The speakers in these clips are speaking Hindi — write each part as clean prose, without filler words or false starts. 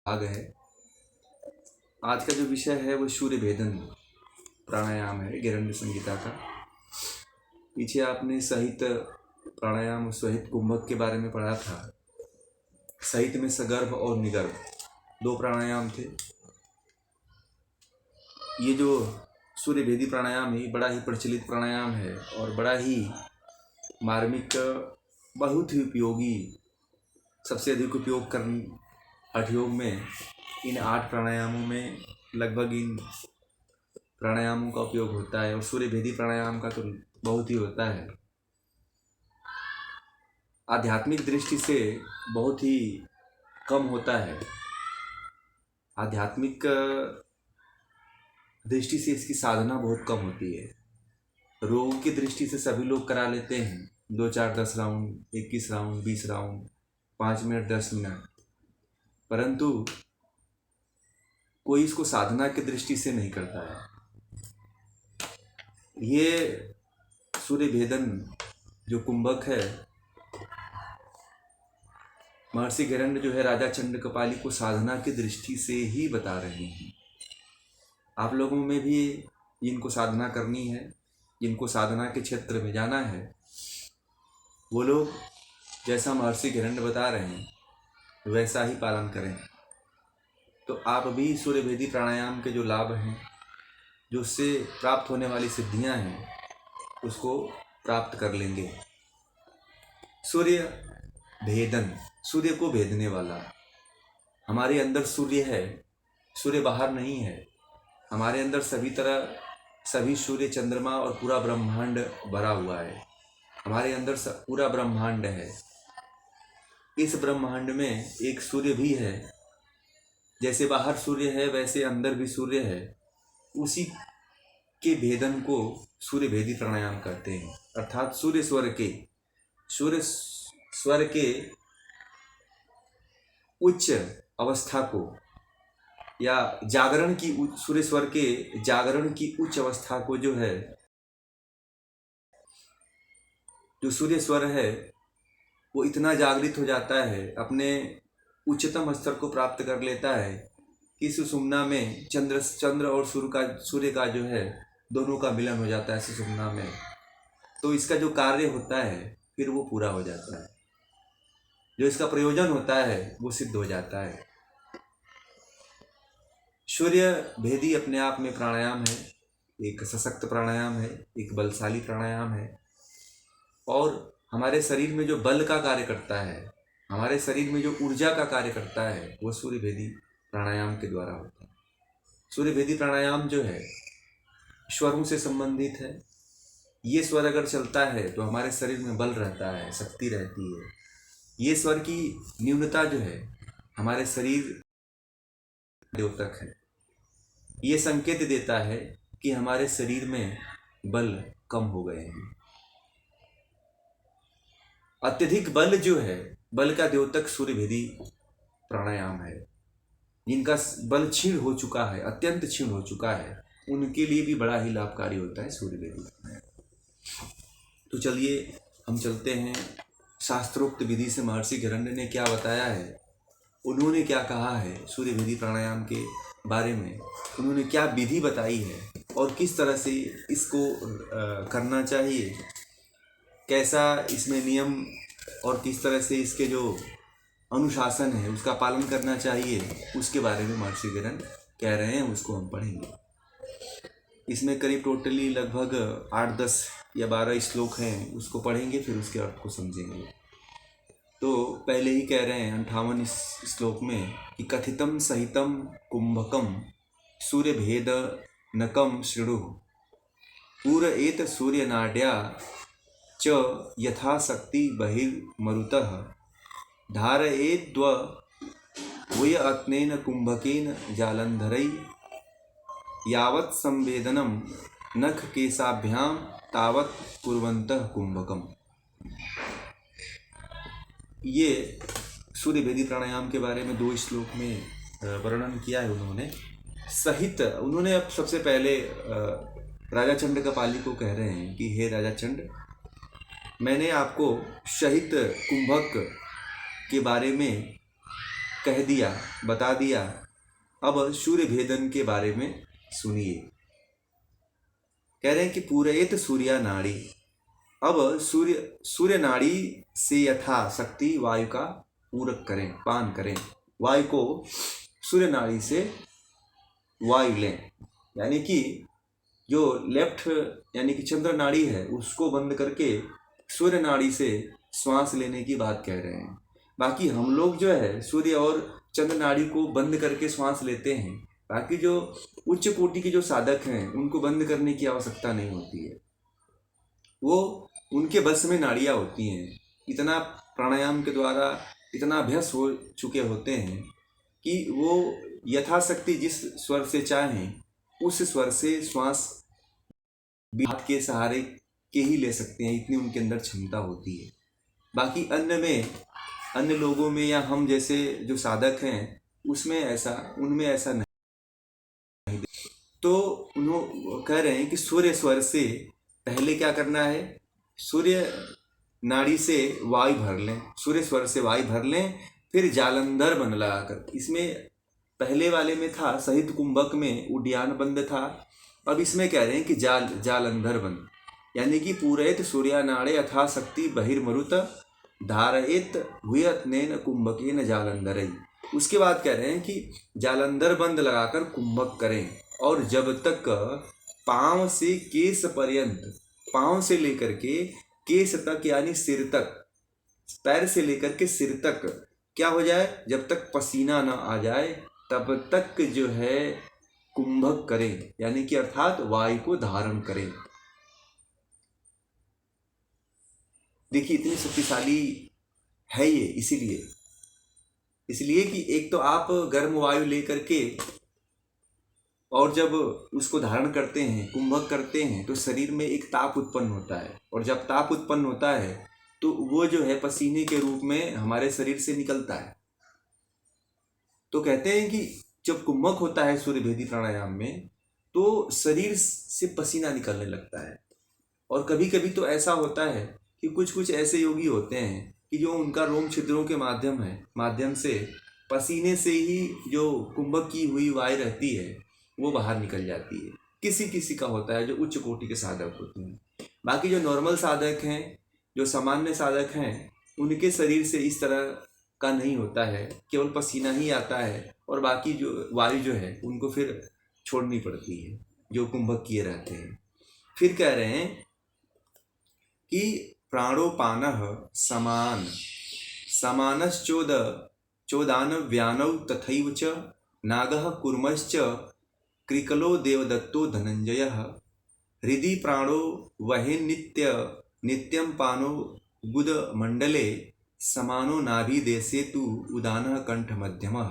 भाग है। आज का जो विषय है वो सूर्य भेदन प्राणायाम है, गिरण्य संगीता का। पीछे आपने सहित प्राणायाम सहित कुंभक के बारे में पढ़ा था। सहित में सगर्भ और निगर्भ दो प्राणायाम थे। ये जो सूर्य भेदी प्राणायाम है बड़ा ही प्रचलित प्राणायाम है और बड़ा ही मार्मिक, बहुत ही उपयोगी, सबसे अधिक उपयोग कर हठयोग में इन 8 प्राणायामों में लगभग इन प्राणायामों का उपयोग होता है और सूर्य भेदी प्राणायाम का तो बहुत ही होता है। आध्यात्मिक दृष्टि से बहुत ही कम होता है। आध्यात्मिक दृष्टि से इसकी साधना बहुत कम होती है। रोग की दृष्टि से सभी लोग करा लेते हैं 2 4 10 round, 21 round, 20 round, 5 minute, 10 minute, परंतु कोई इसको साधना की दृष्टि से नहीं करता है। ये सूर्य भेदन जो कुंभक है, महर्षि हिरण्य जो है राजा चंड कपाली को साधना की दृष्टि से ही बता रहे हैं। आप लोगों में भी जिनको साधना करनी है, जिनको साधना के क्षेत्र में जाना है, वो लोग जैसा महर्षि हिरण्य बता रहे हैं वैसा ही पालन करें तो आप भी सूर्य भेदी प्राणायाम के जो लाभ हैं, जो उससे प्राप्त होने वाली सिद्धियां हैं, उसको प्राप्त कर लेंगे। सूर्य भेदन, सूर्य को भेदने वाला। हमारे अंदर सूर्य है, सूर्य बाहर नहीं है। हमारे अंदर सभी सूर्य, चंद्रमा और पूरा ब्रह्मांड भरा हुआ है। हमारे अंदर पूरा ब्रह्मांड है। इस ब्रह्मांड में एक सूर्य भी है। जैसे बाहर सूर्य है वैसे अंदर भी सूर्य है। उसी के भेदन को सूर्य भेदी प्राणायाम कहते हैं। अर्थात सूर्य स्वर के उच्च अवस्था को या जागरण की सूर्य स्वर के जागरण की उच्च अवस्था को जो है, जो सूर्य स्वर है वो इतना जागृत हो जाता है, अपने उच्चतम स्तर को प्राप्त कर लेता है कि सुषुम्ना में चंद्र और सूर्य का जो है दोनों का मिलन हो जाता है सुषुम्ना में। तो इसका जो कार्य होता है फिर वो पूरा हो जाता है, जो इसका प्रयोजन होता है वो सिद्ध हो जाता है। सूर्य भेदी अपने आप में प्राणायाम है, एक सशक्त प्राणायाम है, एक बलशाली प्राणायाम है और हमारे शरीर में जो बल का कार्य करता है, हमारे शरीर में जो ऊर्जा का कार्य करता है, वो सूर्य भेदी प्राणायाम के द्वारा होता है। सूर्य भेदी प्राणायाम जो है स्वरों से संबंधित है। ये स्वर अगर चलता है तो हमारे शरीर में बल रहता है, शक्ति रहती है। ये स्वर की न्यूनता जो है हमारे शरीर द्योतक है। ये संकेत देता है कि हमारे शरीर में बल कम हो गए हैं। अत्यधिक बल जो है, बल का द्योतक सूर्य भेदी प्राणायाम है। जिनका बल क्षीण हो चुका है, अत्यंत क्षीण हो चुका है, उनके लिए भी बड़ा ही लाभकारी होता है सूर्य भेदी प्राणायाम। तो चलिए हम चलते हैं शास्त्रोक्त विधि से महर्षि हिरण्य ने क्या बताया है, उन्होंने क्या कहा है सूर्य भेदी प्राणायाम के बारे में, उन्होंने क्या विधि बताई है और किस तरह से इसको करना चाहिए, कैसा इसमें नियम और किस तरह से इसके जो अनुशासन है उसका पालन करना चाहिए, उसके बारे में महर्षि हिरण्य कह रहे हैं। उसको हम पढ़ेंगे। इसमें करीब टोटली लगभग 8 10 या 12 श्लोक हैं, उसको पढ़ेंगे फिर उसके अर्थ को समझेंगे। तो पहले ही कह रहे हैं 58 श्लोक में कि कथितम सहितम कुंभकम सूर्य भेद नकम शृणु पूर एत सूर्य नाड्या च यथाशक्ति बहिर्मरुतः धारयेद्व वय अत्नेन कुंभकेन जालंधरै यावत् संवेदनम नख केशाभ्याम तावत् कुर्वन्तः कुंभकम। ये सूर्य भेदी प्राणायाम के बारे में 2 श्लोक में वर्णन किया है उन्होंने। सहित उन्होंने अब सबसे पहले राजा चंड कपाली को कह रहे हैं कि हे राजा चंड, मैंने आपको सहित कुंभक के बारे में कह दिया, बता दिया। अब सूर्य भेदन के बारे में सुनिए। कह रहे हैं कि पूरयित सूर्या नाड़ी। अब सूर्य नाड़ी से यथाशक्ति वायु का पूरक करें, पान करें। वायु को सूर्य नाड़ी से वायु लें, यानी कि जो लेफ्ट यानी कि चंद्र नाड़ी है उसको बंद करके सूर्य नाड़ी से श्वास लेने की बात कह रहे हैं। बाकी हम लोग जो है सूर्य और चंद्र नाड़ी को बंद करके श्वास लेते हैं। बाकी जो उच्च कोटि के जो साधक हैं उनको बंद करने की आवश्यकता नहीं होती है, वो उनके बस में नाड़ियाँ होती हैं। इतना प्राणायाम के द्वारा इतना अभ्यास हो चुके होते हैं कि वो यथाशक्ति जिस स्वर से चाहें उस स्वर से श्वास हाथ के सहारे के ही ले सकते हैं, इतनी उनके अंदर क्षमता होती है। बाकी अन्य लोगों में या हम जैसे जो साधक हैं उनमें ऐसा नहीं। तो उन्होंने कह रहे हैं कि सूर्य स्वर से पहले क्या करना है, सूर्य नाड़ी से वायु भर लें, सूर्य स्वर से वायु भर लें, फिर जालंधर बंद लगाकर। इसमें पहले वाले में था सहित कुंभक में उड्डयन बंद था, अब इसमें कह रहे हैं कि जालंधर बंद, यानी कि पूरयित सूर्यानाड़े यथाशक्ति बहिर्मरुत धारयित हुयत्नेन कुंभकेन जालंधरई। उसके बाद कह रहे हैं कि जालंधर बंद लगाकर कुंभक करें, और जब तक पांव से केस पर्यंत, पांव से लेकर के केस तक यानी सिर तक, पैर से लेकर के सिर तक क्या हो जाए, जब तक पसीना ना आ जाए तब तक जो है कुंभक करें, यानी कि अर्थात वायु को धारण करें। देखिए इतनी शक्तिशाली है ये, इसलिए कि एक तो आप गर्म वायु लेकर के और जब उसको धारण करते हैं, कुंभक करते हैं, तो शरीर में एक ताप उत्पन्न होता है, और जब ताप उत्पन्न होता है तो वो जो है पसीने के रूप में हमारे शरीर से निकलता है। तो कहते हैं कि जब कुंभक होता है सूर्य भेदी प्राणायाम में तो शरीर से पसीना निकलने लगता है। और कभी कभी तो ऐसा होता है कि कुछ ऐसे योगी होते हैं कि जो उनका रोम छिद्रों के माध्यम से पसीने से ही जो कुंभक की हुई वायु रहती है वो बाहर निकल जाती है। किसी किसी का होता है जो उच्च कोटि के साधक होते हैं। बाकी जो नॉर्मल साधक हैं, जो सामान्य साधक हैं, उनके शरीर से इस तरह का नहीं होता है, केवल पसीना ही आता है और बाकी जो वायु जो है उनको फिर छोड़नी पड़ती है जो कुंभक किए रहते हैं। फिर कह रहे हैं कि प्राणोपानः समानश्चोदान व्यानौ तथैव च नागः कूर्मश्च कृकलो देवदत्तो धनंजयः हृदि प्राणो वहेन् नित्यं पानो गुदमण्डले समानो नाभिदेशे तु उदानः कंठमध्यमः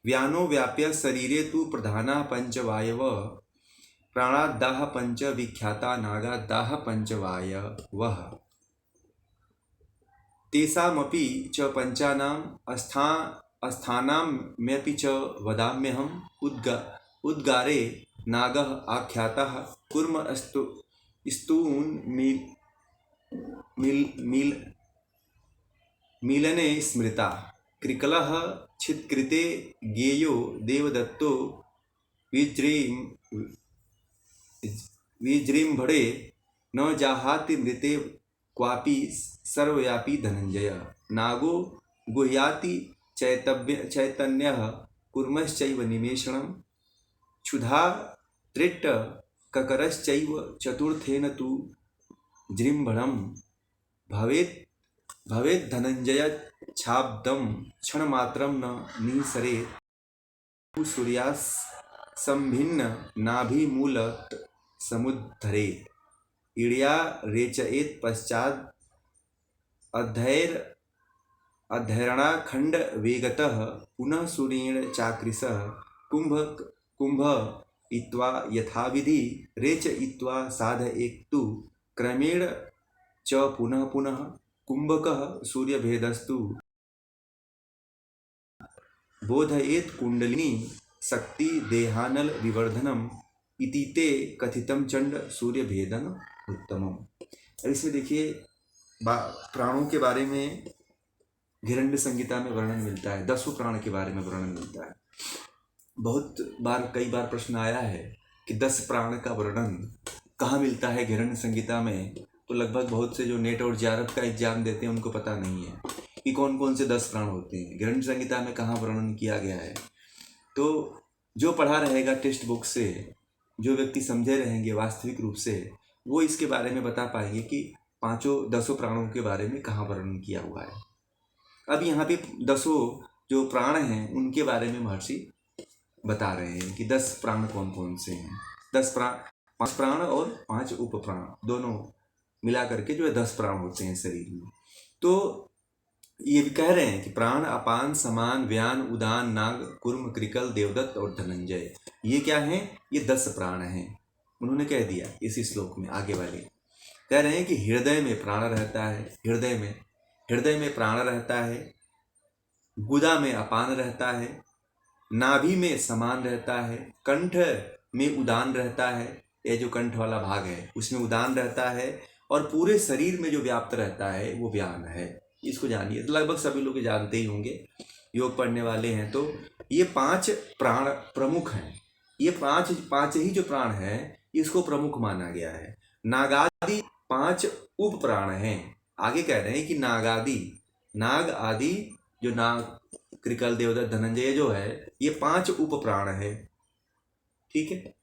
व्यानो व्याप्य शरीरे तु प्रधानः पंचवायवः प्राणाद्दाः पंच विख्याता नागाद्दाः पंचवायवः तेषामपि च पंचानाम् स्थानाम्यपि च वदाम्यहम् उद्गारे नागः आख्यातः कूर्म स्तून् मीलने स्मृता कृकलः छित्कृते ज्ञेयो देवदत्तो विजृंभणे न जाहाति मृते क्वापि सर्वव्यापी धनंजय नागो गुह्याति चैतन्यः कूर्मश्चैव निमेषणं क्षुधा त्रिट्ट ककरश्चैव चतुर्थेन तु जृंभणं भवेत् धनंजय छाब्दं क्षणमात्रं न निःसरेत् सूर्यास् संभिन्न नाभिमूलत् समुद्धरेत् ईड्या रेचयेत् पश्चात् अध्यरणाखंड वेगतः पुनः सूर्येण चाकृशः कुंभ इत्वा यथाविधि रेचयित्वा साधयेत्तु क्रमेण च पुनः पुनः कुंभकः सूर्यभेदस्तु बोधयेत् कुंडलिनी शक्ति देहानल विवर्धनम इति ते कथितम चंड सूर्य भेदन उत्तमम। अब इसमें देखिए प्राणों के बारे में हिरण्य संहिता में वर्णन मिलता है, 10 प्राण के बारे में वर्णन मिलता है। बहुत बार, कई बार प्रश्न आया है कि 10 प्राण का वर्णन कहाँ मिलता है हिरण्य संहिता में। तो लगभग बहुत से जो नेट और जेआरएफ का एग्जाम देते हैं उनको पता नहीं है कि कौन कौन से 10 प्राण होते हैं, हिरण्य संहिता में कहाँ वर्णन किया गया है। तो जो पढ़ा रहेगा टेक्स्ट बुक से, जो व्यक्ति समझे रहेंगे वास्तविक रूप से, वो इसके बारे में बता पाएंगे कि 10 प्राणों के बारे में कहाँ वर्णन किया हुआ है। अब यहाँ पे 10 जो प्राण हैं उनके बारे में महर्षि बता रहे हैं कि 10 प्राण कौन कौन से हैं। 10 प्राण, 5 प्राण और 5 उप प्राण, दोनों मिला करके जो है 10 प्राण होते हैं शरीर में। तो ये भी कह रहे हैं कि प्राण, अपान, समान, व्यान, उदान, नाग, कुर्म, कृकल, देवदत्त और धनंजय, ये क्या हैं? ये 10 प्राण हैं। उन्होंने कह दिया इसी श्लोक में, आगे वाले कह रहे हैं कि हृदय में प्राण रहता है, हृदय में प्राण रहता है, गुदा में अपान रहता है, नाभि में समान रहता है, कंठ में उदान रहता है, ये जो कंठ वाला भाग है उसमें उदान रहता है, और पूरे शरीर में जो व्याप्त रहता है वो व्यान है। इसको जानिए, तो लगभग सभी लोग जानते ही होंगे, योग पढ़ने वाले हैं। तो ये 5 प्राण प्रमुख हैं। ये पांच ही जो प्राण हैं इसको प्रमुख माना गया है। नागादि 5 उप प्राण हैं। आगे कह रहे हैं कि नाग आदि जो नाग, कृकल, देवदत्त, धनंजय जो है ये 5 उप प्राण है। ठीक है।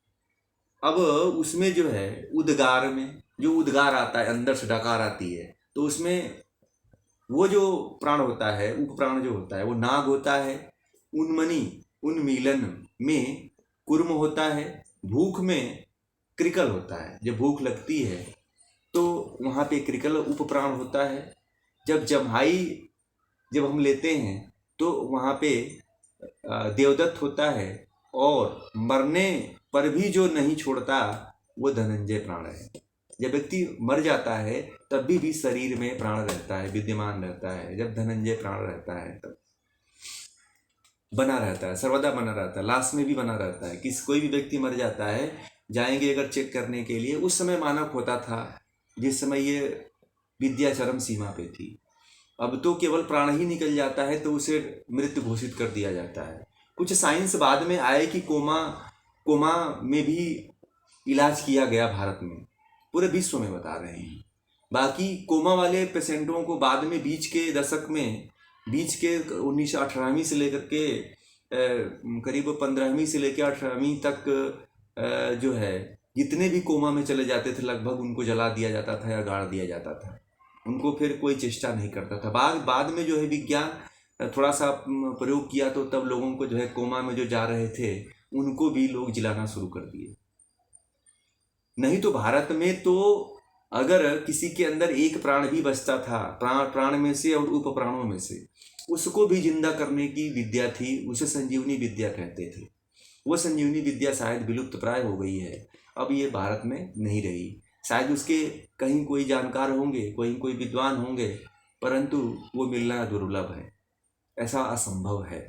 अब उसमें जो है उद्गार में जो उद्गार आता है, अंदर से डकार आती है, तो उसमें वो जो प्राण होता है, उप प्राण जो होता है वो नाग होता है, उन्मनी उन्मीलन में कुर्म होता है, भूख में कृकल होता है। जब भूख लगती है तो वहाँ पे कृकल उप प्राण होता है। जब हम लेते हैं तो वहाँ पे देवदत्त होता है, और मरने पर भी जो नहीं छोड़ता वो धनंजय प्राण है। जब व्यक्ति मर जाता है तब भी शरीर में प्राण रहता है, विद्यमान रहता है। जब धनंजय प्राण रहता है तब बना रहता है, सर्वदा बना रहता है, लाश में भी बना रहता है। कोई भी व्यक्ति मर जाता है, जाएंगे अगर चेक करने के लिए, उस समय मानव होता था जिस समय ये विद्या चरम सीमा पे थी। अब तो केवल प्राण ही निकल जाता है तो उसे मृत घोषित कर दिया जाता है। कुछ साइंस बाद में आए कि कोमा में भी इलाज किया गया भारत में, पूरे विश्व में बता रहे हैं। बाकी कोमा वाले पेशेंटों को बाद में बीच के 1918वीं से लेकर के करीब 15वीं से लेकर 18वीं तक जो है जितने भी कोमा में चले जाते थे लगभग उनको जला दिया जाता था या गाड़ दिया जाता था। उनको फिर कोई चेष्टा नहीं करता था। बाद में जो है विज्ञान थोड़ा सा प्रयोग किया तो तब लोगों को जो है कोमा में जो जा रहे थे उनको भी लोग जलाना शुरू कर दिए। नहीं तो भारत में तो अगर किसी के अंदर एक प्राण भी बचता था, प्राण में से और उप प्राणों में से, उसको भी जिंदा करने की विद्या थी, उसे संजीवनी विद्या कहते थे। वो संजीवनी विद्या शायद विलुप्त प्राय हो गई है, अब ये भारत में नहीं रही। शायद उसके कहीं कोई जानकार होंगे, कोई विद्वान होंगे, परंतु वो मिलना दुर्लभ है, ऐसा असंभव है।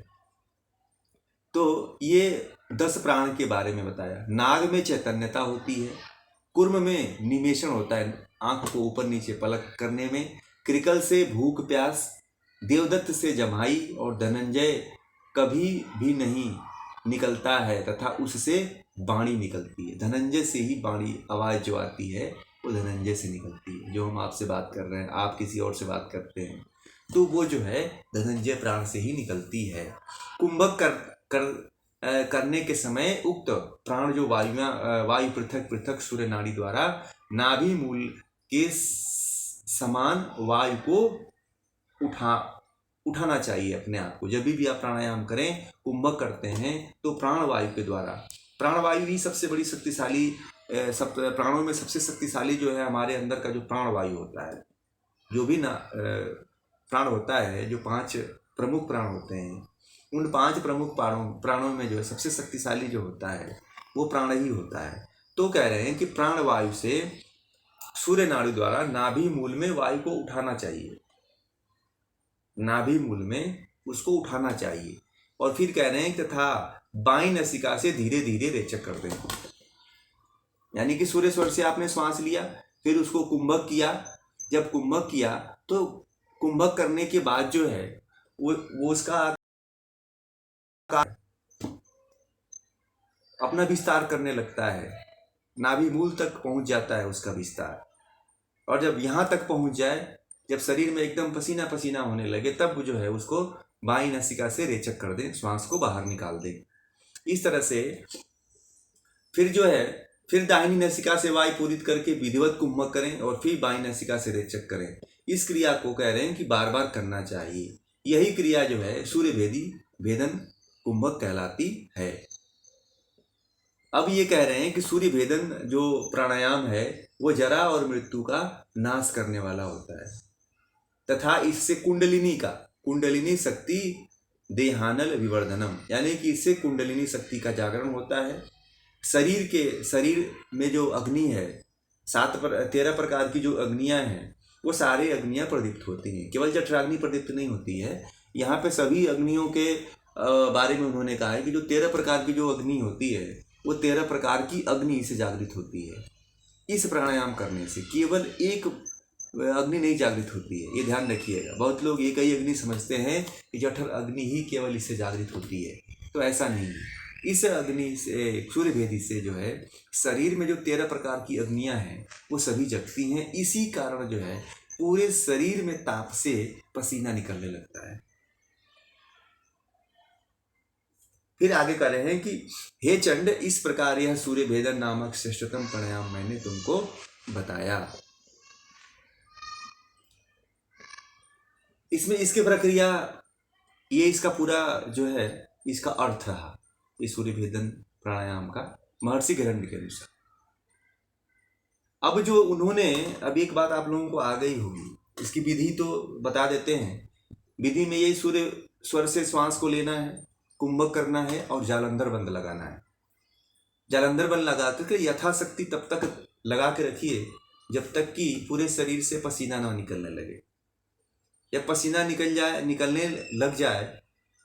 तो ये 10 प्राण के बारे में बताया। नाग में चैतन्यता होती है, कुर्म में निमेषण होता है, आंख को ऊपर नीचे पलक करने में, कृकल से भूख प्यास, देवदत्त से जमाई, और धनंजय कभी भी नहीं निकलता है तथा उससे वाणी निकलती है। धनंजय से ही वाणी, आवाज़ जो आती है वो धनंजय से निकलती है। जो हम आपसे बात कर रहे हैं, आप किसी और से बात करते हैं तो वो जो है धनंजय प्राण से ही निकलती है। कुंभक करने के समय उक्त प्राण जो वायु पृथक पृथक सूर्य नाड़ी द्वारा नाभि मूल के समान वायु को उठाना चाहिए अपने आप को। जब भी आप प्राणायाम करें, कुंभक करते हैं तो प्राणवायु के द्वारा, प्राणवायु ही सबसे बड़ी शक्तिशाली, सब प्राणों में सबसे शक्तिशाली जो है हमारे अंदर का जो प्राणवायु होता है, जो भी प्राण होता है, जो 5 प्रमुख प्राण होते हैं, उन 5 प्रमुख प्राणों में जो है सबसे शक्तिशाली जो होता है वो प्राण ही होता है। तो कह रहे हैं कि प्राणवायु से सूर्य नाड़ी द्वारा नाभि मूल में वायु को उठाना चाहिए, नाभि मूल में उसको उठाना चाहिए। और फिर कह रहे हैं तथा बाईं नसिका से धीरे धीरे रेचक कर दें। यानी कि सूर्य स्वर से आपने श्वास लिया, फिर उसको कुंभक किया। जब कुंभक किया तो कुंभक करने के बाद जो है वो उसका अपना विस्तार करने लगता है, नाभि मूल तक पहुंच जाता है उसका विस्तार। और जब यहाँ तक पहुंच जाए, जब शरीर में एकदम पसीना पसीना होने लगे, तब जो है उसको बाईं नासिका से रेचक कर दें, श्वास को बाहर निकाल दें। इस तरह से फिर जो है, फिर दाहिनी नासिका से वायु पूरित करके विधिवत कुंभक करें और फिर बाईं नासिका से रेचक करें। इस क्रिया को कह रहे हैं कि बार बार करना चाहिए। यही क्रिया जो है सूर्य भेदी भेदन कुंभक कहलाती है। अब ये कह रहे हैं कि सूर्य भेदन जो प्राणायाम है वो जरा और मृत्यु का नाश करने वाला होता है, तथा इससे कुंडलिनी शक्ति देहानल विवर्धनम, यानी कि इससे कुंडलिनी शक्ति का जागरण होता है। शरीर में जो अग्नि है, 13 प्रकार की जो अग्नियां हैं, वो सारे अग्नियां प्रदीप्त होती हैं। केवल जठराग्नि प्रदीप्त नहीं होती है। यहाँ पे सभी अग्नियों के बारे में उन्होंने कहा है कि जो 13 प्रकार की जो अग्नि होती है, वो 13 प्रकार की अग्नि से जागृत होती है। इस प्राणायाम करने से केवल एक अग्नि नहीं जागृत होती है, ये ध्यान रखिएगा। बहुत लोग एक ही अग्नि समझते हैं कि जठर अग्नि ही केवल इससे जागृत होती है, तो ऐसा नहीं है। इस अग्नि से, सूर्य भेदी से जो है शरीर में जो 13 प्रकार की अग्नियां हैं वो सभी जगती हैं। इसी कारण जो है पूरे शरीर में ताप से पसीना निकलने लगता है। फिर आगे कह रहे हैं कि हे चंड, इस प्रकार यह सूर्य भेदन नामक श्रेष्ठतम प्राणायाम मैंने तुमको बताया। इसमें इसकी प्रक्रिया, ये इसका पूरा जो है इसका अर्थ रहा इस सूर्य भेदन प्राणायाम का महर्षि गैरंड के अनुसार। अब जो उन्होंने, अब एक बात आप लोगों को आ गई होगी, इसकी विधि तो बता देते हैं। विधि में यही सूर्य स्वर से श्वास को लेना है, कुंभक करना है और जालंधर बंद लगाना है। जालंधर बंद लगा कर यथाशक्ति तब तक लगा के रखिए जब तक कि पूरे शरीर से पसीना ना निकलने लगे। जब पसीना निकलने लग जाए,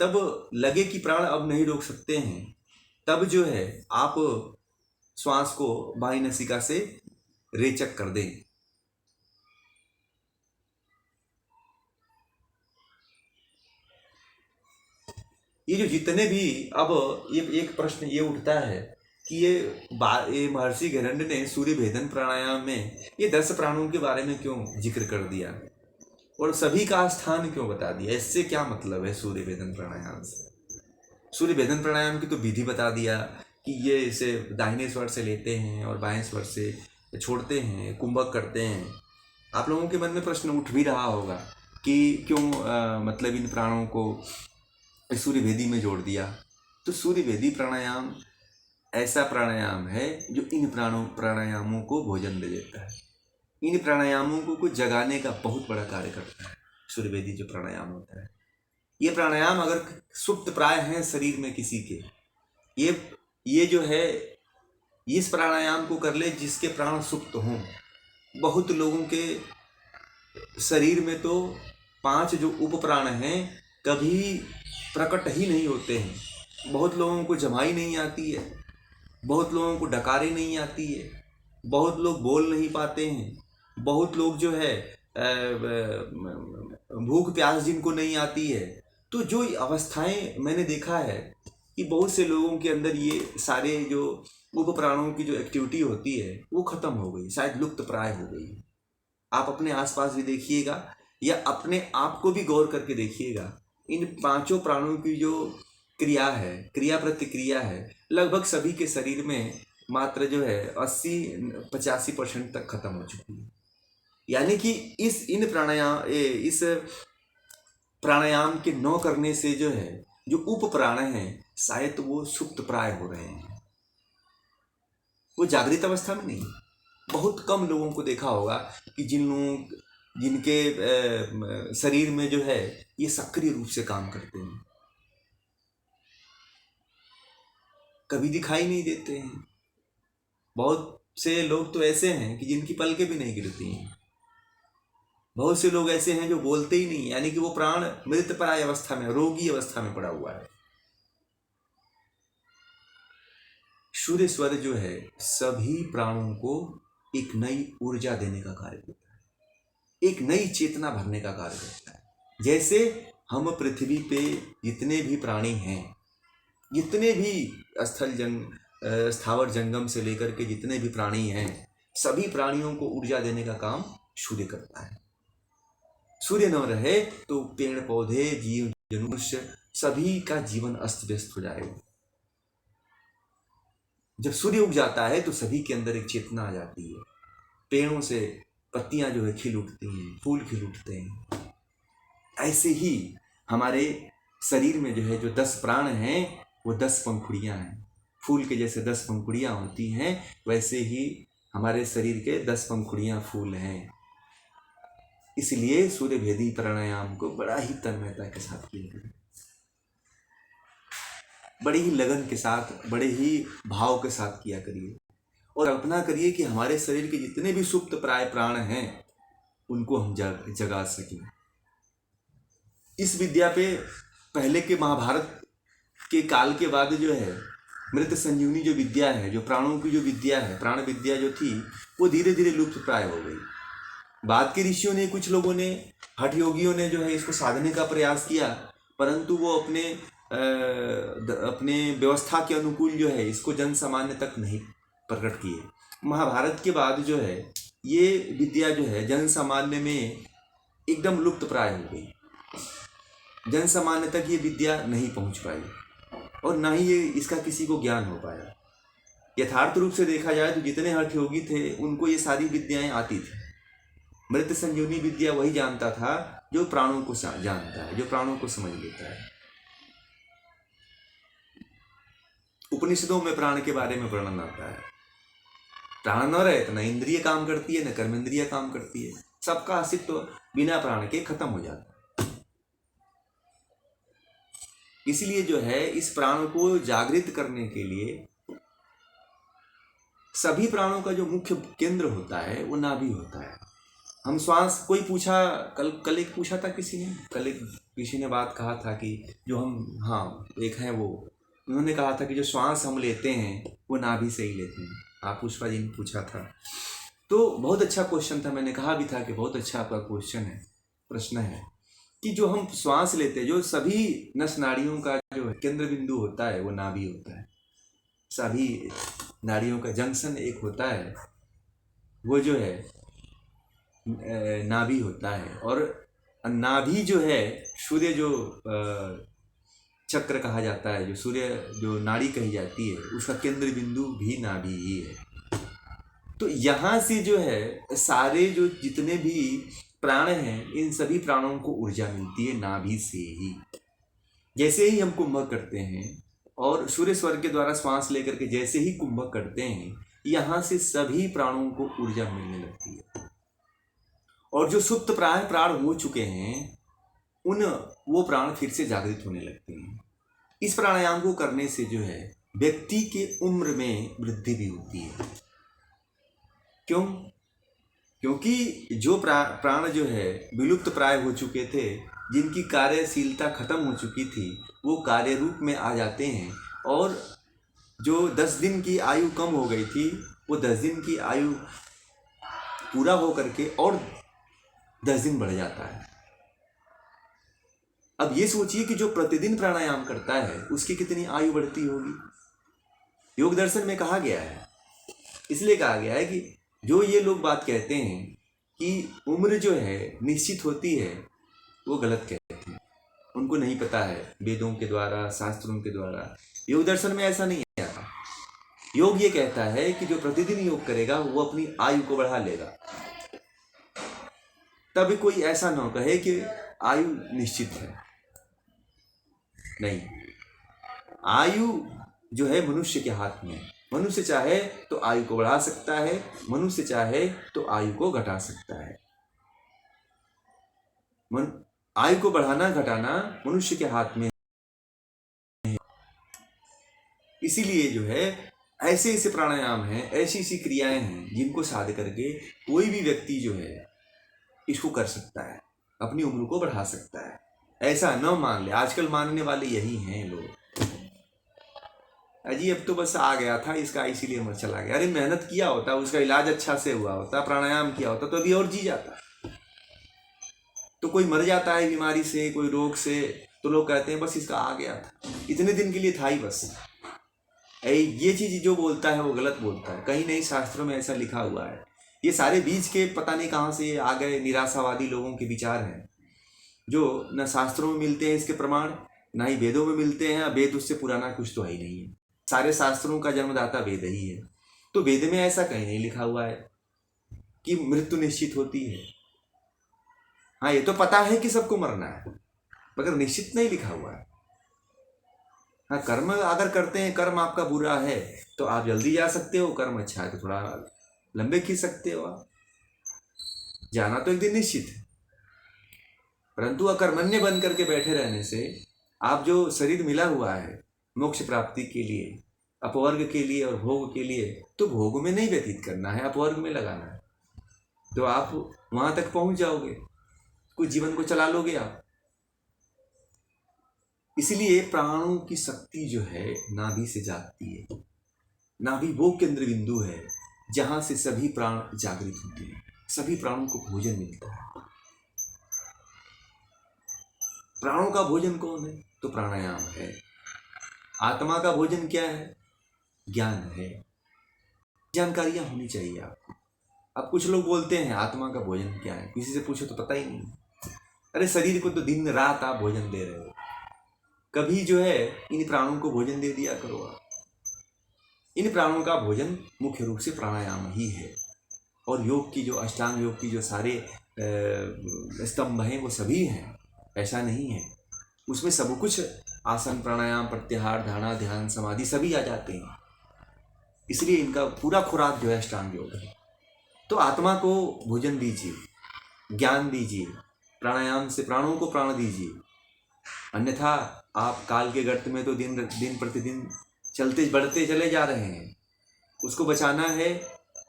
तब लगे कि प्राण अब नहीं रोक सकते हैं, तब जो है आप श्वास को बाईं नासिका से रेचक कर दें। ये जो जितने भी, अब ये एक प्रश्न ये उठता है कि ये महर्षि गैरंड ने सूर्य भेदन प्राणायाम में ये 10 प्राणों के बारे में क्यों जिक्र कर दिया और सभी का स्थान क्यों बता दिया? इससे क्या मतलब है सूर्य भेदन प्राणायाम से? सूर्य भेदन प्राणायाम की तो विधि बता दिया कि ये इसे दाहिने स्वर से लेते हैं और बाएं स्वर से छोड़ते हैं, कुंभक करते हैं। आप लोगों के मन में प्रश्न उठ भी रहा होगा कि क्यों मतलब इन प्राणों को सूर्य भेदी में जोड़ दिया। तो सूर्य भेदी प्राणायाम ऐसा प्राणायाम है जो इन प्राणायामों को भोजन दे देता है। इन प्राणायामों को जगाने का बहुत बड़ा कार्य करता है सूर्य भेदी जो प्राणायाम होता है। ये प्राणायाम अगर सुप्त प्राय हैं शरीर में किसी के, ये जो है इस प्राणायाम को कर ले जिसके प्राण सुप्त हों। बहुत लोगों के शरीर में तो 5 जो उप प्राण हैं कभी प्रकट ही नहीं होते हैं। बहुत लोगों को जमाई नहीं आती है, बहुत लोगों को डकारी नहीं आती है, बहुत लोग बोल नहीं पाते हैं, बहुत लोग जो है भूख प्यास जिनको नहीं आती है। तो जो अवस्थाएं मैंने देखा है कि बहुत से लोगों के अंदर ये सारे जो उप प्राणों की जो एक्टिविटी होती है वो खत्म हो गई, शायद लुप्त प्राय हो गई। आप अपने आसपास भी देखिएगा या अपने आप को भी गौर करके देखिएगा, इन 5 प्राणों की जो क्रिया है, क्रिया प्रतिक्रिया है, लगभग सभी के शरीर में मात्र जो है 80-85% तक खत्म हो चुकी है। यानी कि इस प्राणायाम के न करने से जो है जो उप प्राण हैं शायद तो वो सुप्त प्राय हो रहे हैं, वो जागृत अवस्था में नहीं। बहुत कम लोगों को देखा होगा कि जिनके शरीर में जो है ये सक्रिय रूप से काम करते हैं, कभी दिखाई नहीं देते हैं। बहुत से लोग तो ऐसे हैं कि जिनकी पलकें भी नहीं गिरती हैं। बहुत से लोग ऐसे हैं जो बोलते ही नहीं, यानी कि वो प्राण मृतप्राय अवस्था में, रोगी अवस्था में पड़ा हुआ है। सूर्य स्वर जो है सभी प्राणों को एक नई ऊर्जा देने का कार्य करता है, एक नई चेतना भरने का कार्य करता है। जैसे हम पृथ्वी पे जितने भी प्राणी हैं, जितने भी स्थावर जंगम से लेकर के जितने भी प्राणी हैं, सभी प्राणियों को ऊर्जा देने का काम सूर्य करता है। सूर्य न रहे तो पेड़ पौधे, जीव मनुष्य सभी का जीवन अस्त व्यस्त हो जाएगा। जब सूर्य उग जाता है तो सभी के अंदर एक चेतना आ जाती है, पेड़ों से पत्तियां जो है खिल उठती हैं, फूल खिल उठते हैं। ऐसे ही हमारे शरीर में जो है जो 10 प्राण हैं वो 10 पंखुड़ियां हैं। फूल के जैसे 10 पंखुड़ियां होती हैं, वैसे ही हमारे शरीर के 10 पंखुड़ियां फूल हैं। इसलिए सूर्य भेदी प्राणायाम को बड़ा ही तन्मयता के साथ किया करें, बड़ी ही लगन के साथ, बड़े ही भाव के साथ किया करिए। और कल्पना करिए कि हमारे शरीर के जितने भी सुप्त प्राय प्राण हैं उनको हम जगा सकें। इस विद्या पे पहले के महाभारत के काल के बाद जो है मृत संजीवनी जो विद्या है, जो प्राणों की जो विद्या है, प्राण विद्या जो थी, वो धीरे धीरे लुप्त प्राय हो गई। बाद के ऋषियों ने, कुछ लोगों ने, हठ योगियों ने जो है इसको साधने का प्रयास किया, परंतु वो अपने व्यवस्था के अनुकूल जो है इसको जन सामान्य तक नहीं प्रकट किए। महाभारत के बाद जो है ये विद्या जो है जन सामान्य में एकदम लुप्त प्राय हो गई। जन सामान्य तक ये विद्या नहीं पहुंच पाई और ना ही ये इसका किसी को ज्ञान हो पाया। यथार्थ रूप से देखा जाए तो जितने हठ योगी थे उनको ये सारी विद्याएं आती थी। मृत संजीवनी विद्या वही जानता था जो प्राणों को जानता है, जो प्राणों को समझ लेता है। उपनिषदों में प्राण के बारे में वर्णन आता है। प्राण न रहे तो न इंद्रिय काम करती है, न कर्मेंद्रिय काम करती है। सबका अस्तित्व बिना प्राण के खत्म हो जाता है। इसलिए जो है इस प्राण को जागृत करने के लिए सभी प्राणों का जो मुख्य केंद्र होता है वो नाभि होता है। हम श्वास, कोई पूछा, कल एक पूछा था किसी ने बात कहा था कि जो हम, हाँ एक है वो, उन्होंने कहा था कि जो श्वास हम लेते हैं वो नाभि से ही लेते हैं। आप पुष्पा जी ने पूछा था, तो बहुत अच्छा क्वेश्चन था। मैंने कहा भी था कि बहुत अच्छा आपका प्रश्न है कि जो हम श्वास लेते हैं, जो सभी नस नाड़ियों का जो केंद्र बिंदु होता है वो नाभि होता है। सभी नाड़ियों का जंक्शन एक होता है, वो जो है नाभि होता है। और नाभि जो है सूर्य जो चक्र कहा जाता है, जो सूर्य जो नाड़ी कही जाती है, उसका केंद्र बिंदु भी नाभि ही है। तो यहाँ से जो है सारे जो जितने भी प्राण हैं, इन सभी प्राणों को ऊर्जा मिलती है नाभि से ही। जैसे ही हम कुंभक करते हैं और सूर्य स्वर के द्वारा श्वास लेकर के जैसे ही कुंभक करते हैं, यहाँ से सभी प्राणों को ऊर्जा मिलने लगती है। और जो सुप्त प्राण हो चुके हैं वो प्राण फिर से जागृत होने लगते हैं। इस प्राणायाम को करने से जो है व्यक्ति के उम्र में वृद्धि भी होती है। क्यों? क्योंकि जो प्राण जो है विलुप्त प्राय हो चुके थे, जिनकी कार्यशीलता खत्म हो चुकी थी, वो कार्य रूप में आ जाते हैं। और जो 10 दिन की आयु कम हो गई थी, वो 10 दिन की आयु पूरा हो करके और 10 दिन बढ़ जाता है। अब ये सोचिए कि जो प्रतिदिन प्राणायाम करता है उसकी कितनी आयु बढ़ती होगी। योग दर्शन में कहा गया है, इसलिए कहा गया है कि जो ये लोग बात कहते हैं कि उम्र जो है निश्चित होती है, वो गलत कहते हैं। उनको नहीं पता है वेदों के द्वारा, शास्त्रों के द्वारा। योग दर्शन में ऐसा नहीं आता। योग ये कहता है कि जो प्रतिदिन योग करेगा वो अपनी आयु को बढ़ा लेगा। तभी कोई ऐसा ना कहे कि आयु निश्चित है। नहीं, आयु जो है मनुष्य के हाथ में। मनुष्य चाहे तो आयु को बढ़ा सकता है, मनुष्य चाहे तो आयु को घटा सकता है। आयु को बढ़ाना घटाना मनुष्य के हाथ में है। इसीलिए जो है ऐसे ऐसे प्राणायाम हैं, ऐसी ऐसी क्रियाएं हैं जिनको साध करके कोई भी व्यक्ति जो है इसको कर सकता है, अपनी उम्र को बढ़ा सकता है। ऐसा न मान ले, आजकल मानने वाले यही हैं लोग। अजी अब तो बस आ गया था इसका, इसीलिए मर चला गया। अरे मेहनत किया होता, उसका इलाज अच्छा से हुआ होता, प्राणायाम किया होता तो अभी और जी जाता। तो तो कोई मर जाता है बीमारी से, कोई रोग से, तो लोग कहते हैं बस इसका आ गया था, इतने दिन के लिए था ही बस। ये चीज जो बोलता है वो गलत बोलता है। कहीं नहीं शास्त्रों में ऐसा लिखा हुआ है। ये सारे बीज के पता नहीं कहाँ से आ गए निराशावादी लोगों के विचार हैं, जो न शास्त्रों में मिलते हैं इसके प्रमाण, ना ही वेदों में मिलते हैं। वेद उससे पुराना कुछ तो है ही नहीं है। सारे शास्त्रों का जन्मदाता वेद ही है। तो वेद में ऐसा कहीं नहीं लिखा हुआ है कि मृत्यु निश्चित होती है। हाँ, ये तो पता है कि सबको मरना है, मगर निश्चित नहीं लिखा हुआ है। हाँ, कर्म अगर करते हैं, कर्म आपका बुरा है तो आप जल्दी जा सकते हो, कर्म अच्छा है तो थोड़ा लंबे खींच सकते हो। आप जाना तो एक दिन निश्चित है, परंतु अकर्मण्य बन करके बैठे रहने से आप जो शरीर मिला हुआ है मोक्ष प्राप्ति के लिए, अपवर्ग के लिए और भोग के लिए, तो भोग में नहीं व्यतीत करना है, अपवर्ग में लगाना है, तो आप वहां तक पहुंच जाओगे, कुछ जीवन को चला लोगे आप। इसलिए प्राणों की शक्ति जो है नाभि से जागती है। नाभि वो केंद्र बिंदु है जहां से सभी प्राण जागृत होते हैं, सभी प्राणों को भोजन मिलता है। प्राणों का भोजन कौन है? तो प्राणायाम है। आत्मा का भोजन क्या है? ज्ञान है। जानकारियां होनी चाहिए आपको। अब कुछ लोग बोलते हैं आत्मा का भोजन क्या है, किसी से पूछो तो पता ही नहीं। अरे शरीर को तो दिन रात आप भोजन दे रहे हो, कभी जो है इन प्राणों को भोजन दे दिया करो आप। इन प्राणों का भोजन मुख्य रूप से प्राणायाम ही है। और योग की जो अष्टांग योग की जो सारे स्तंभ हैं वो सभी हैं, ऐसा नहीं है। उसमें सब कुछ आसन प्राणायाम प्रत्याहार धारणा ध्यान समाधि सभी आ जाते हैं। इसलिए इनका पूरा खुराक जो है अष्टांग योग है। तो आत्मा को भोजन दीजिए, ज्ञान दीजिए, प्राणायाम से प्राणों को प्राण दीजिए। अन्यथा आप काल के गर्त में तो दिन प्रतिदिन चलते बढ़ते चले जा रहे हैं। उसको बचाना है,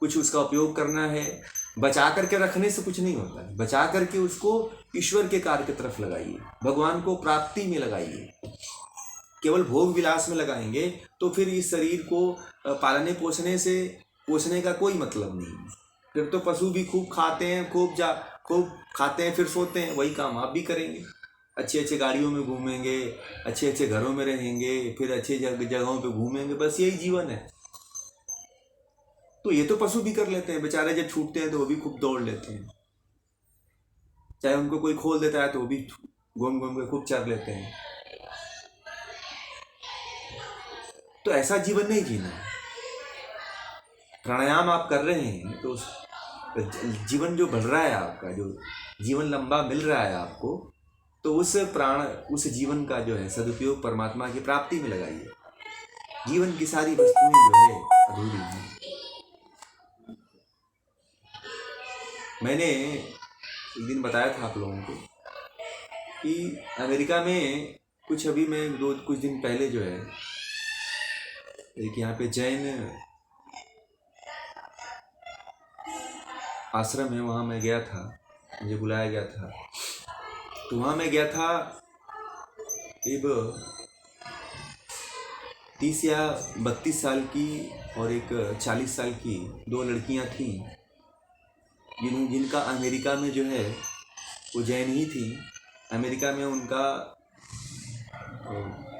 कुछ उसका उपयोग करना है। बचा करके रखने से कुछ नहीं होता है, बचा करके उसको ईश्वर के कार्य की तरफ लगाइए, भगवान को प्राप्ति में लगाइए। केवल भोग विलास में लगाएंगे तो फिर इस शरीर को पालने पोषने का कोई मतलब नहीं है। फिर तो पशु भी खूब खाते हैं, खूब खाते हैं, फिर सोते हैं। वही काम आप भी करेंगे, अच्छे अच्छे गाड़ियों में घूमेंगे, अच्छे अच्छे घरों में रहेंगे, फिर अच्छे जगहों पे घूमेंगे, बस यही जीवन है। तो ये तो पशु भी कर लेते हैं बेचारे, जब छूटते हैं तो वो भी खूब दौड़ लेते हैं। चाहे उनको कोई खोल देता है तो वो भी घूम घूम के खूब चर लेते हैं। तो ऐसा जीवन नहीं जीना है। प्राणायाम आप कर रहे हैं तो जीवन जो बढ़ रहा है आपका, जो जीवन लंबा मिल रहा है आपको, तो उस जीवन का जो है सदुपयोग परमात्मा की प्राप्ति में लगाइए। जीवन की सारी वस्तुएं जो है अधूरी हैं। मैंने एक दिन बताया था आप लोगों को कि अमेरिका में कुछ दिन पहले जो है एक यहाँ पे जैन आश्रम है, वहाँ मैं गया था, मुझे बुलाया गया था। तो वहाँ मैं गया था, एक 30 या 32 साल की और एक 40 साल की दो लड़कियाँ थीं, जिनका अमेरिका में जो है वो जैन ही थी। अमेरिका में उनका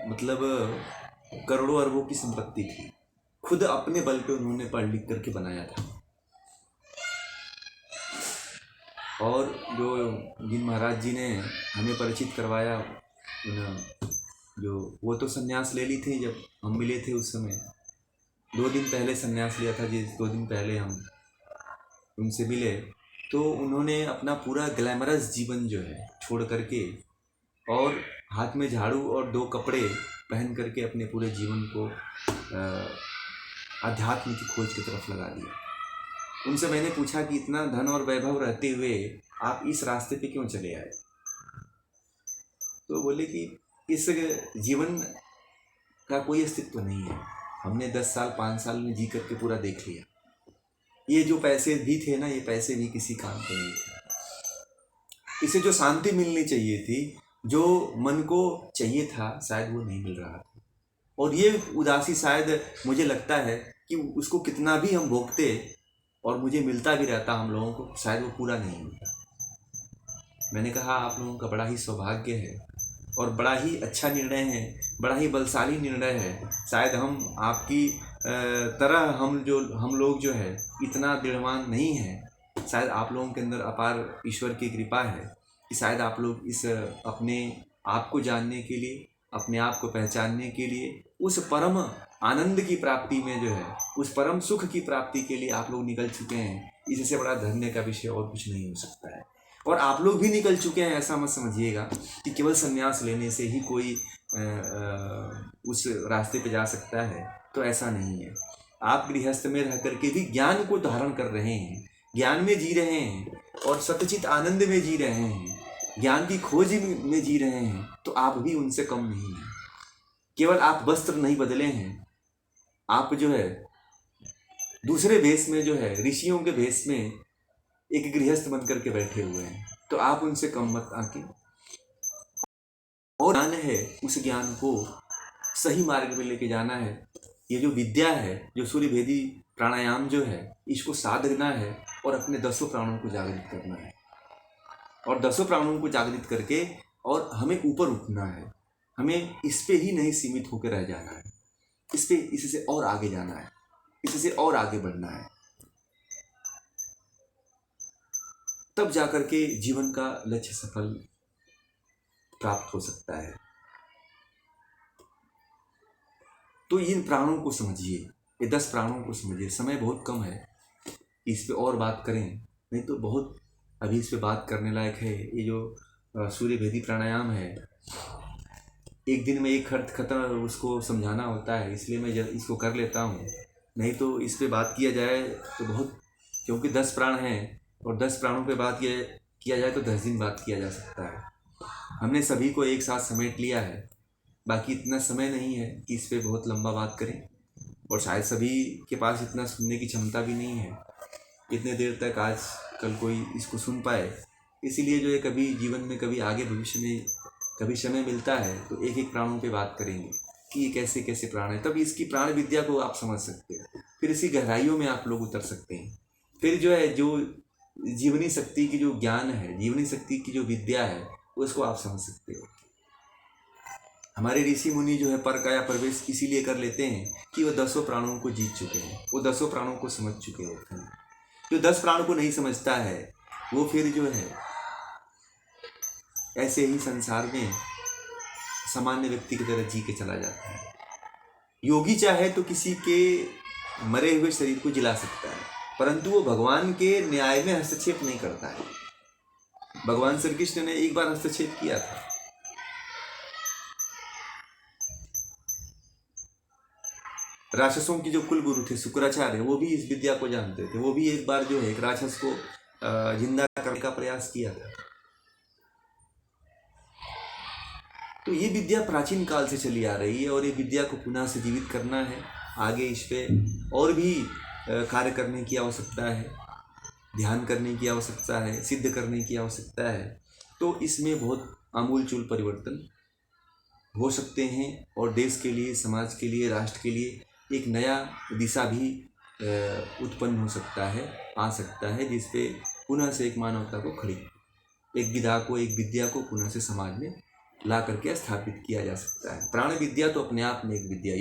मतलब करोड़ों अरबों की संपत्ति थी। खुद अपने बल पे उन्होंने पढ़ लिख करके बनाया था। और जिन महाराज जी ने हमें परिचित करवाया, वो तो सन्यास ले ली थी जब हम मिले थे उस समय। 2 दिन पहले सन्यास लिया था, जिस 2 दिन पहले हम उनसे मिले, तो उन्होंने अपना पूरा ग्लैमरस जीवन जो है छोड़ करके और हाथ में झाड़ू और 2 कपड़े पहन करके अपने पूरे जीवन को आध्यात्म की खोज की तरफ लगा दिया। उनसे मैंने पूछा कि इतना धन और वैभव रहते हुए आप इस रास्ते पे क्यों चले आए? तो बोले कि इस जीवन का कोई अस्तित्व नहीं है, हमने 10 साल 5 साल में जी करके पूरा देख लिया। ये जो पैसे भी थे ना, ये पैसे भी किसी काम के नहीं थे। इसे जो शांति मिलनी चाहिए थी, जो मन को चाहिए था, शायद वो नहीं मिल रहा था। और ये उदासी शायद मुझे लगता है कि उसको कितना भी हम भोगते और मुझे मिलता भी रहता हम लोगों को, शायद वो पूरा नहीं मिलता। मैंने कहा आप लोगों का बड़ा ही सौभाग्य है और बड़ा ही अच्छा निर्णय है, बड़ा ही बलशाली निर्णय है। शायद हम आपकी तरह हम लोग जो है इतना दृढ़वान नहीं है। शायद आप लोगों के अंदर अपार ईश्वर की कृपा है कि शायद आप लोग इस अपने आप को जानने के लिए, अपने आप को पहचानने के लिए, उस परम आनंद की प्राप्ति में जो है, उस परम सुख की प्राप्ति के लिए आप लोग निकल चुके हैं। इससे बड़ा धन्य का विषय और कुछ नहीं हो सकता है। और आप लोग भी निकल चुके हैं, ऐसा मत समझिएगा कि केवल संन्यास लेने से ही कोई उस रास्ते पे जा सकता है, तो ऐसा नहीं है। आप गृहस्थ में रह करके भी ज्ञान को धारण कर रहे हैं, ज्ञान में जी रहे हैं और सतचित आनंद में जी रहे हैं, ज्ञान की खोज में जी रहे हैं, तो आप भी उनसे कम नहीं हैं। केवल आप वस्त्र नहीं बदले हैं, आप जो है दूसरे भेष में जो है, ऋषियों के भेष में एक गृहस्थ बन करके बैठे हुए हैं, तो आप उनसे कम मत आके। और ज्ञान है, उस ज्ञान को सही मार्ग में लेके जाना है। ये जो विद्या है, जो सूर्य भेदी प्राणायाम जो है, इसको साधना है और अपने 10 प्राणों को जागृत करना है। और 10 प्राणों को जागृत करके और हमें ऊपर उठना है। हमें इस पे ही नहीं सीमित होकर रह जाना है, इससे और आगे जाना है, इससे और आगे बढ़ना है। तब जाकर के जीवन का लक्ष्य सफल प्राप्त हो सकता है। तो इन प्राणों को समझिए, ये 10 प्राणों को समझिए। समय बहुत कम है, इस पे और बात करें नहीं तो बहुत अभी इस पे बात करने लायक है। ये जो सूर्य भेदी प्राणायाम है, एक दिन में एक अर्थ खत्म उसको समझाना होता है, इसलिए मैं इसको कर लेता हूँ। नहीं तो इस पे बात किया जाए तो बहुत, क्योंकि 10 प्राण हैं और 10 प्राणों पे बात किया जाए तो 10 दिन बात किया जा सकता है। हमने सभी को एक साथ समेट लिया है, बाकी इतना समय नहीं है कि इस पे बहुत लंबा बात करें, और शायद सभी के पास इतना सुनने की क्षमता भी नहीं है, इतने देर तक आज कल कोई इसको सुन पाए। इसीलिए जो है कभी जीवन में, कभी आगे भविष्य में कभी समय मिलता है तो एक एक प्राणों पे बात करेंगे कि ये कैसे कैसे प्राण है। तब इसकी प्राण विद्या को आप समझ सकते हैं, फिर इसकी गहराइयों में आप लोग उतर सकते हैं। फिर जो है जो जीवनी शक्ति की जो ज्ञान है, जीवनी शक्ति की जो विद्या है, उसको आप समझ सकते हो। हमारे ऋषि मुनि जो है पर काया प्रवेश इसीलिए कर लेते हैं कि वो 10 प्राणों को जीत चुके हैं, वो 10 प्राणों को समझ चुके होते हैं। जो 10 प्राणों को नहीं समझता है वो फिर जो है ऐसे ही संसार में सामान्य व्यक्ति की तरह जी के चला जाता है। योगी चाहे तो किसी के मरे हुए शरीर को जिला सकता है, परंतु वो भगवान के न्याय में हस्तक्षेप नहीं करता है। भगवान श्री कृष्ण ने एक बार हस्तक्षेप किया था। राक्षसों की जो कुल गुरु थे शुक्राचार्य, वो भी इस विद्या को जानते थे। वो भी एक बार जो है एक राक्षस को जिंदा करने का प्रयास किया था। तो ये विद्या प्राचीन काल से चली आ रही है और ये विद्या को पुनः से जीवित करना है। आगे इस पे और भी कार्य करने की आवश्यकता है, ध्यान करने की आवश्यकता है, सिद्ध करने की आवश्यकता है। तो इसमें बहुत आमूलचूल परिवर्तन हो सकते हैं और देश के लिए, समाज के लिए, राष्ट्र के लिए एक नया दिशा भी उत्पन्न हो सकता है, आ सकता है, जिसपे पुनः से एक मानवता को खड़ी, एक विद्या को पुनः से समाज में ला करके स्थापित किया जा सकता है। प्राण विद्या तो अपने आप में एक विद्या,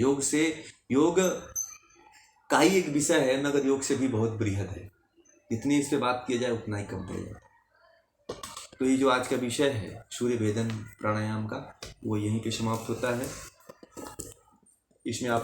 योग का ही एक विषय है, मगर योग से भी बहुत बृहद है। जितनी इस पे बात किया जाए उतना ही कम पड़ेगा। तो ये जो आज का विषय है सूर्य भेदन प्राणायाम का, वो यहीं पे समाप्त होता है। इसमें आप